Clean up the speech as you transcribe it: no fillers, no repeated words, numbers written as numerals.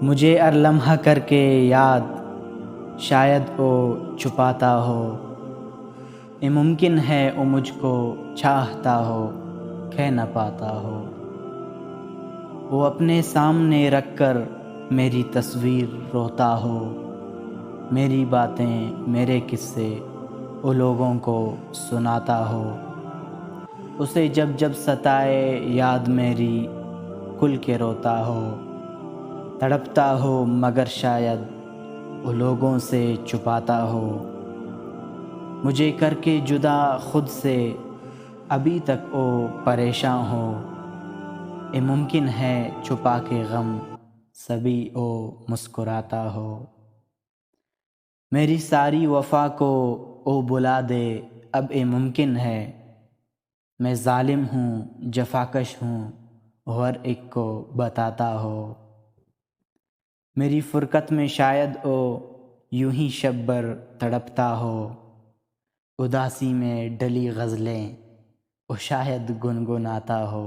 مجھے ہر لمحہ کر کے یاد شاید او چھپاتا ہو، یہ ممکن ہے او مجھ کو چاہتا ہو کہہ نہ پاتا ہو۔ وہ اپنے سامنے رکھ کر میری تصویر روتا ہو، میری باتیں میرے قصے او لوگوں کو سناتا ہو۔ اسے جب جب ستائے یاد میری کھل کے روتا ہو، تڑپتا ہو مگر شاید وہ لوگوں سے چھپاتا ہو۔ مجھے کر کے جدا خود سے ابھی تک او پریشاں ہو، یہ ممکن ہے چھپا کے غم سبھی او مسکراتا ہو۔ میری ساری وفا کو او بلا دے اب یہ ممکن ہے، میں ظالم ہوں جفاکش ہوں ہر ایک کو بتاتا ہو۔ میری فرقت میں شاید او یوں ہی شب بھر تڑپتا ہو، اداسی میں ڈلی غزلیں وہ شاید گنگناتا ہو۔